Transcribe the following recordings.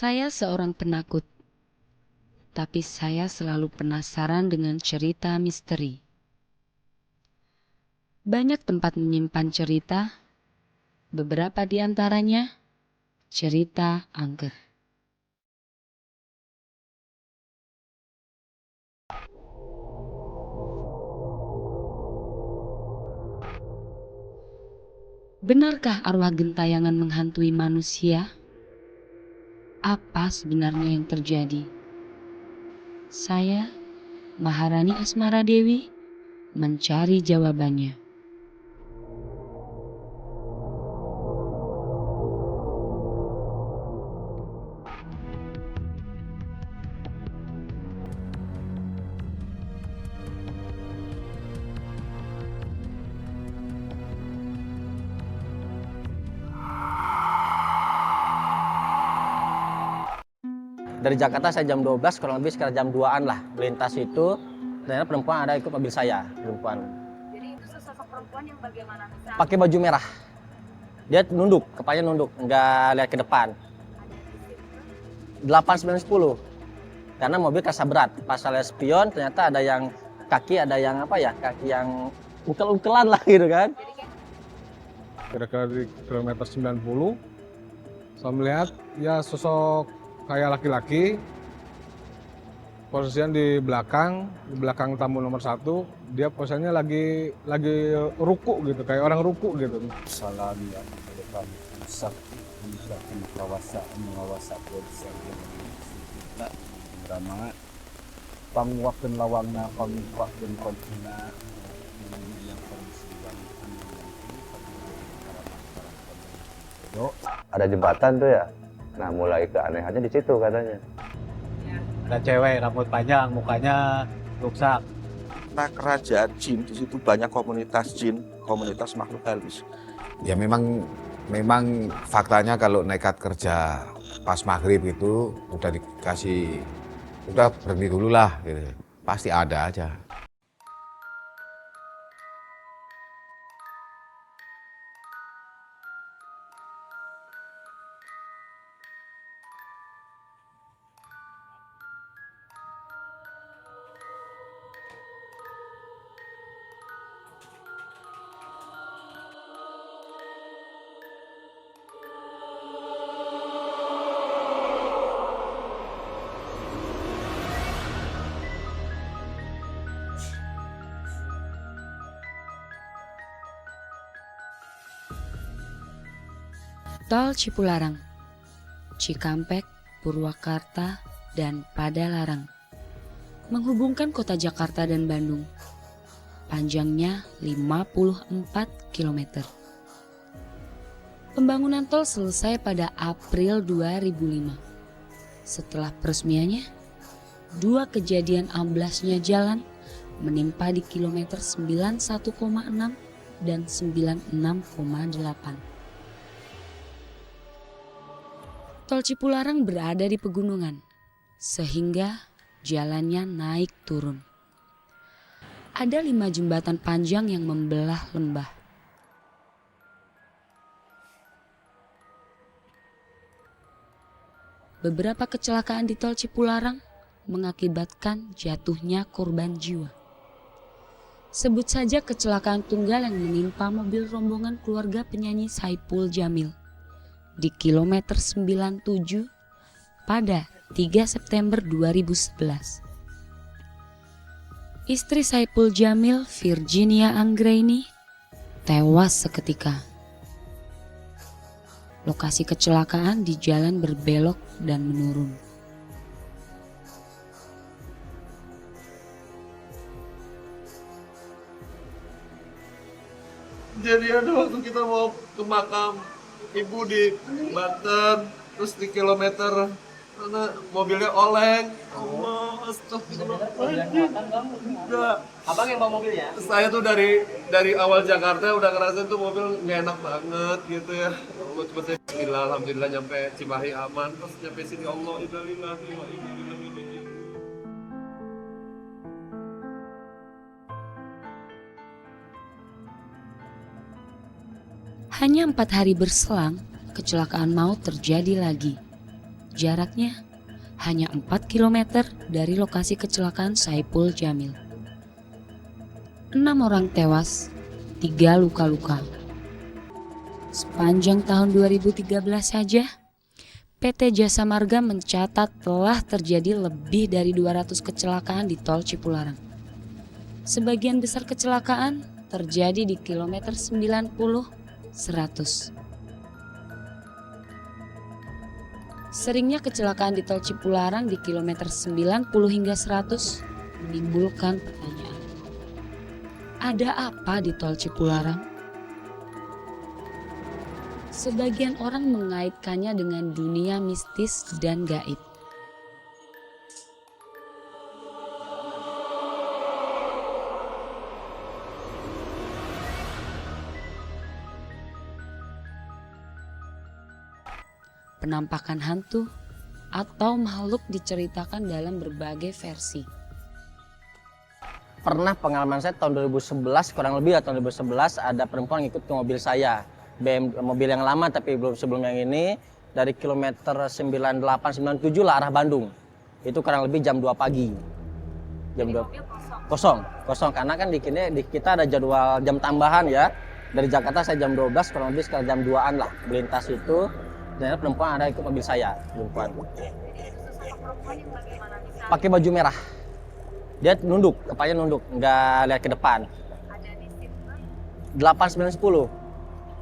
Saya seorang penakut, tapi saya selalu penasaran dengan cerita misteri. Banyak tempat menyimpan cerita, beberapa di antaranya cerita angker. Benarkah arwah gentayangan menghantui manusia? Apa sebenarnya yang terjadi? Saya, Maharani Asmara Dewi, mencari jawabannya. Dari Jakarta saya jam 12, kurang lebih sekitar jam 2-an lah. Melintas itu, ternyata perempuan ada ikut mobil saya, perempuan. Jadi itu sosok perempuan yang bagaimana? Pakai baju merah. Dia nunduk, kepalanya nunduk, nggak lihat ke depan. 8, 9, 10. Karena mobil kerasa berat. Pas saya lihat spion, ternyata ada yang kaki, ada yang apa ya, kaki yang ukel-ukelan lah gitu kan. Kira-kira di kilometer 90, saya melihat ya sosok kayak laki-laki, posisinya di belakang tamu nomor 1, dia posisinya lagi ruku gitu, kayak orang ruku gitu. Salam ya Allah, bisa mengawasa polisi yang drama pangwakeun lawangna pangwakeun kontina yang ada jembatan tuh ya. Nah, mulai keanehannya di situ katanya. ada cewek rambut panjang, mukanya rusak. Nah, kerajaan jin di situ banyak komunitas jin, komunitas makhluk halus. Ya memang faktanya kalau nekat kerja pas maghrib itu udah berhenti dulu lah gitu. Pasti ada aja. Tol Cipularang, Cikampek, Purwakarta, dan Padalarang menghubungkan kota Jakarta dan Bandung. Panjangnya 54 km. Pembangunan tol selesai pada April 2005. Setelah peresmiannya, 2 kejadian amblasnya jalan menimpa di kilometer 91,6 dan 96,8. Tol Cipularang berada di pegunungan, sehingga jalannya naik turun. Ada 5 jembatan panjang yang membelah lembah. Beberapa kecelakaan di Tol Cipularang mengakibatkan jatuhnya korban jiwa. Sebut saja kecelakaan tunggal yang menimpa mobil rombongan keluarga penyanyi Saipul Jamil di kilometer 97 pada 3 September 2011. Istri Saipul Jamil, Virginia Anggraini, tewas seketika. Lokasi kecelakaan di jalan berbelok dan menurun. Jadi ada waktu kita mau ke makam ibu di Banten, terus di kilometer mana mobilnya oleng. Allah, astagfirullahaladzim. Enggak. Abang yang bawa mobilnya? Saya tuh dari awal Jakarta udah ngerasain tuh mobil nggak enak banget gitu ya. Allah cuma saya bismillah, alhamdulillah nyampe Cimahi aman. Terus nyampe sini Allah innalillahi wa inna ilaihi raji'un. Hanya 4 hari berselang, kecelakaan maut terjadi lagi. Jaraknya hanya 4 km dari lokasi kecelakaan Saipul Jamil. 6 orang tewas, 3 luka-luka. Sepanjang tahun 2013 saja, PT Jasa Marga mencatat telah terjadi lebih dari 200 kecelakaan di tol Cipularang. Sebagian besar kecelakaan terjadi di kilometer 90, 100. Seringnya kecelakaan di tol Cipularang di kilometer 90 hingga 100 menimbulkan pertanyaan. Ada apa di tol Cipularang? Sebagian orang mengaitkannya dengan dunia mistis dan gaib. Penampakan hantu atau makhluk diceritakan dalam berbagai versi. Pernah pengalaman saya tahun 2011, kurang lebih tahun 2011 ada perempuan yang ikut ke mobil saya. Mobil yang lama tapi belum sebelum yang ini, dari kilometer 98-97 lah arah Bandung. Itu kurang lebih jam 2 pagi. Jam 2 kosong karena kan di kita ada jadwal jam tambahan ya. Dari Jakarta saya jam 12 kurang lebih sekitar jam 2-an lah melintas itu. Dan perempuan ada ikut mobil saya, perempuan. Pakai baju merah. Dia nunduk, kepalanya nunduk, nggak lihat ke depan. 8-9-10.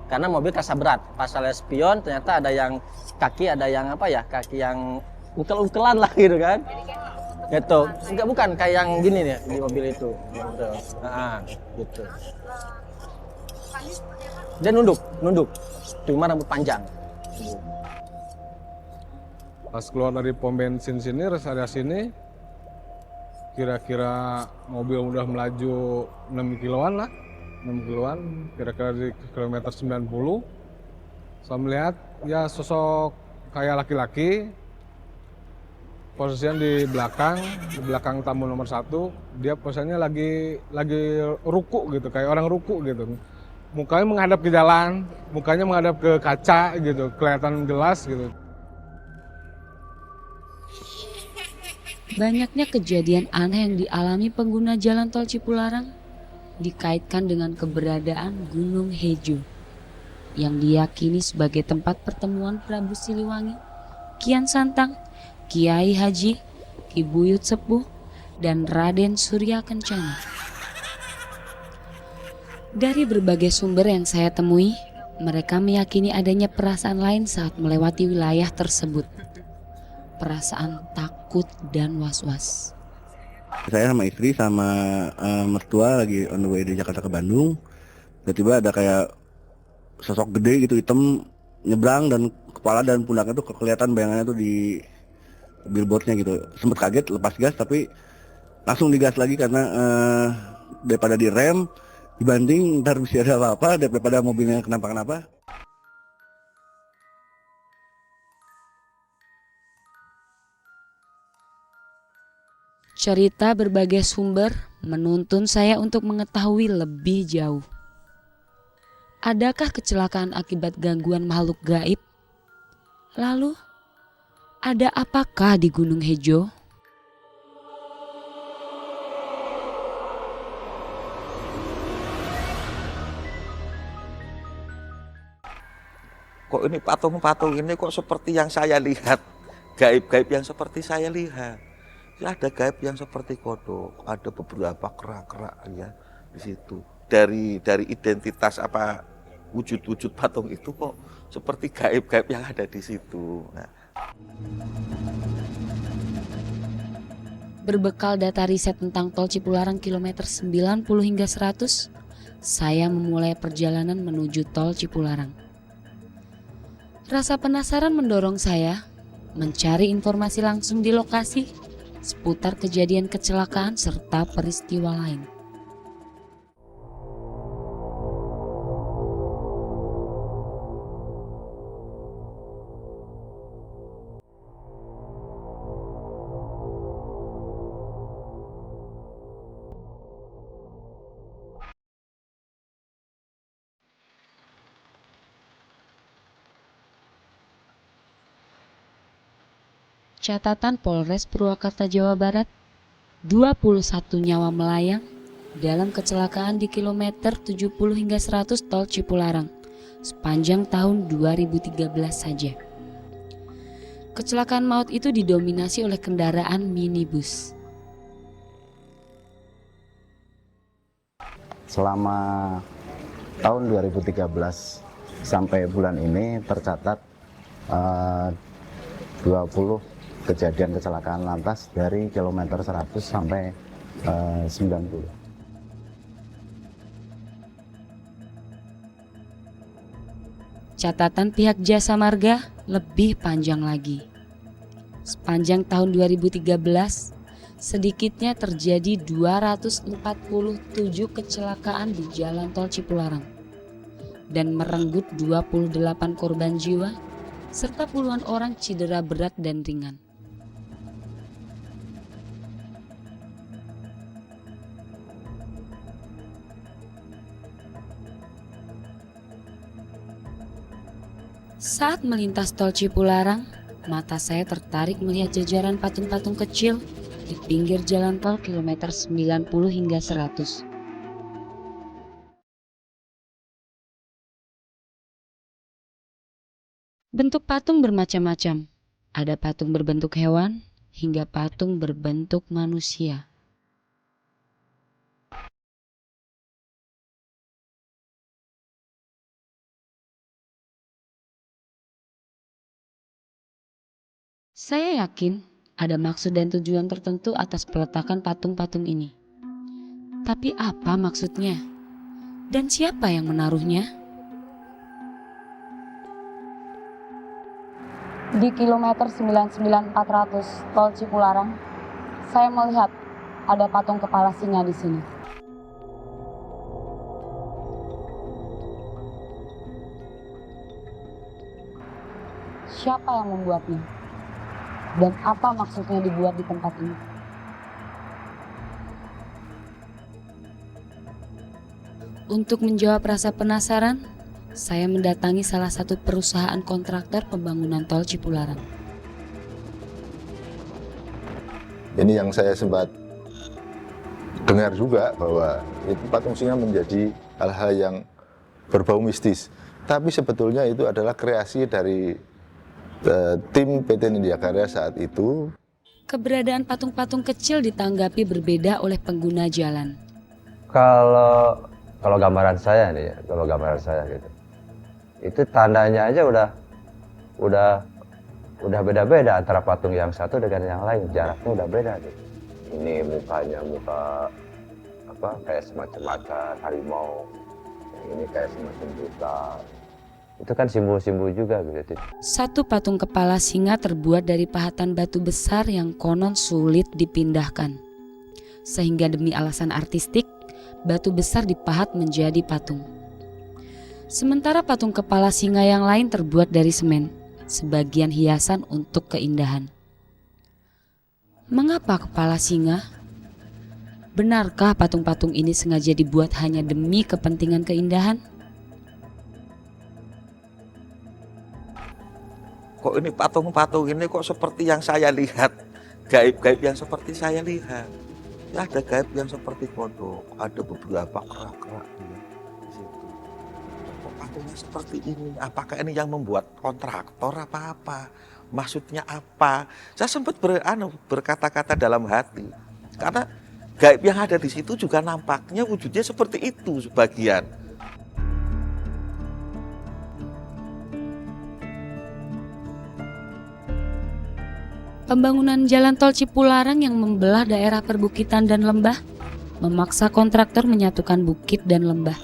Karena mobil kerasa berat. Pas saya lihat spion ternyata ada yang kaki yang ukel-ukelan lah gitu kan. Gitu. Enggak, bukan kayak yang gini nih di mobil itu. Gitu. Nah, gitu. Dia nunduk. Cuma rambut panjang. Pas keluar dari pom bensin sini, rest area sini, kira-kira mobil udah melaju 6 kiloan lah. 6 kiloan, kira-kira di kilometer 90. Saya melihat ya sosok kayak laki-laki, posisinya di belakang tamu nomor 1. Dia posisinya lagi ruku gitu, kayak orang ruku gitu. Mukanya menghadap ke jalan, mukanya menghadap ke kaca gitu, kelihatan jelas gitu. Banyaknya kejadian aneh yang dialami pengguna jalan tol Cipularang dikaitkan dengan keberadaan Gunung Hejo yang diyakini sebagai tempat pertemuan Prabu Siliwangi, Kian Santang, Kiai Haji, Ki Buyut Sepuh, dan Raden Surya Kencana. Dari berbagai sumber yang saya temui, mereka meyakini adanya perasaan lain saat melewati wilayah tersebut. Perasaan takut dan was-was. Saya sama istri sama mertua lagi on the way dari Jakarta ke Bandung. Tiba-tiba ada kayak sosok gede gitu hitam nyebrang dan kepala dan pundaknya tuh kelihatan bayangannya tuh di billboardnya gitu. Sempet kaget lepas gas tapi langsung digas lagi karena daripada direm dibanding ntar bisa ada apa-apa daripada mobilnya kenapa-kenapa. Cerita berbagai sumber menuntun saya untuk mengetahui lebih jauh. Adakah kecelakaan akibat gangguan makhluk gaib? Lalu, ada apakah di Gunung Hejo? Kok ini patung-patung ini kok seperti yang saya lihat, gaib-gaib yang seperti saya lihat. Ya, ada gaib yang seperti kodok, ada beberapa kerak-kerak ya di situ. Dari identitas apa wujud-wujud patung itu kok seperti gaib-gaib yang ada di situ. Nah. Berbekal data riset tentang tol Cipularang kilometer 90 hingga 100, saya memulai perjalanan menuju tol Cipularang. Rasa penasaran mendorong saya mencari informasi langsung di lokasi seputar kejadian kecelakaan serta peristiwa lain. catatan Polres Purwakarta, Jawa Barat, 21 nyawa melayang dalam kecelakaan di kilometer 70 hingga 100 tol Cipularang sepanjang tahun 2013 saja. Kecelakaan maut itu didominasi oleh kendaraan minibus. Selama tahun 2013 sampai bulan ini tercatat 20 kejadian kecelakaan lantas dari kilometer 100 sampai 90. Catatan pihak Jasa Marga lebih panjang lagi. Sepanjang tahun 2013, sedikitnya terjadi 247 kecelakaan di jalan tol Cipularang dan merenggut 28 korban jiwa serta puluhan orang cedera berat dan ringan. Saat melintas tol Cipularang, mata saya tertarik melihat jajaran patung-patung kecil di pinggir jalan tol kilometer 90 hingga 100. Bentuk patung bermacam-macam. Ada patung berbentuk hewan hingga patung berbentuk manusia. Saya yakin ada maksud dan tujuan tertentu atas peletakan patung-patung ini. Tapi apa maksudnya? Dan siapa yang menaruhnya? Di kilometer 99400 tol Cipularang, saya melihat ada patung kepala singa di sini. Siapa yang membuatnya? Dan apa maksudnya dibuat di tempat ini? Untuk menjawab rasa penasaran, saya mendatangi salah satu perusahaan kontraktor pembangunan tol Cipularang. Ini yang saya sempat dengar juga bahwa itu patung singa menjadi hal-hal yang berbau mistis. Tapi sebetulnya itu adalah kreasi dari tim PT Nindya Karya saat itu. Keberadaan patung-patung kecil ditanggapi berbeda oleh pengguna jalan. Kalau gambaran saya nih, kalau gambaran saya gitu, itu tandanya aja udah beda-beda antara patung yang satu dengan yang lain, jaraknya udah beda gitu. Ini mukanya muka kayak semacam macan harimau, yang ini kayak semacam buta. Itu kan simbol-simbol juga gitu. Satu patung kepala singa terbuat dari pahatan batu besar yang konon sulit dipindahkan. Sehingga demi alasan artistik, batu besar dipahat menjadi patung. Sementara patung kepala singa yang lain terbuat dari semen, sebagian hiasan untuk keindahan. Mengapa kepala singa? Benarkah patung-patung ini sengaja dibuat hanya demi kepentingan keindahan? Kok ini patung-patung ini kok seperti yang saya lihat, gaib-gaib yang seperti saya lihat. Ya, ada gaib yang seperti kodok, ada beberapa kerak-kerak di situ. Kok patungnya seperti ini? Apakah ini yang membuat kontraktor apa-apa? Maksudnya apa? Saya sempat berkata-kata dalam hati, karena gaib yang ada di situ juga nampaknya wujudnya seperti itu sebagian. Pembangunan jalan tol Cipularang yang membelah daerah perbukitan dan lembah memaksa kontraktor menyatukan bukit dan lembah.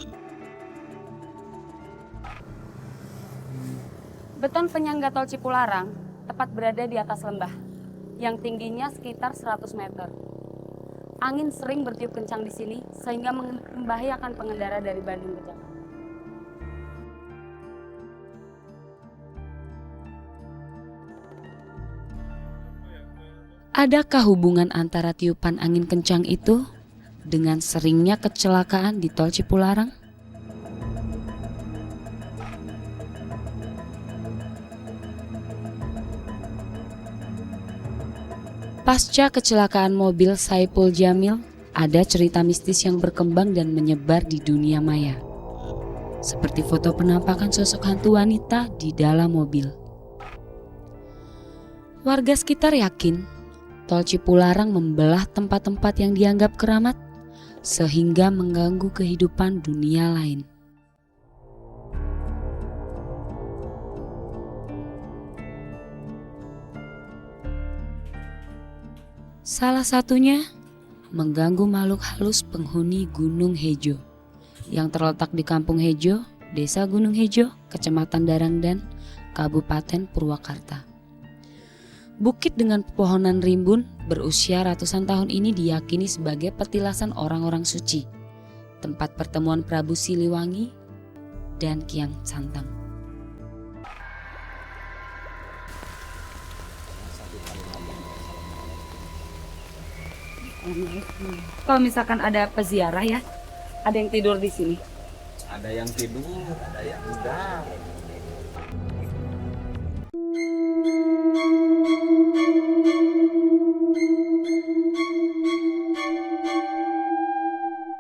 Beton penyangga tol Cipularang tepat berada di atas lembah yang tingginya sekitar 100 meter. Angin sering bertiup kencang di sini sehingga membahayakan pengendara dari Bandung ke Jakarta. Adakah hubungan antara tiupan angin kencang itu dengan seringnya kecelakaan di tol Cipularang? Pasca kecelakaan mobil Saipul Jamil, ada cerita mistis yang berkembang dan menyebar di dunia maya. Seperti foto penampakan sosok hantu wanita di dalam mobil. Warga sekitar yakin tol Cipularang membelah tempat-tempat yang dianggap keramat sehingga mengganggu kehidupan dunia lain. Salah satunya mengganggu makhluk halus penghuni Gunung Hejo yang terletak di Kampung Hejo, Desa Gunung Hejo, Kecamatan Darangdan, Kabupaten Purwakarta. Bukit dengan pepohonan rimbun berusia ratusan tahun ini diyakini sebagai petilasan orang-orang suci, tempat pertemuan Prabu Siliwangi dan Kian Santang. Kalau misalkan ada peziarah ya, ada yang tidur di sini. Ada yang tidur, ada yang enggak.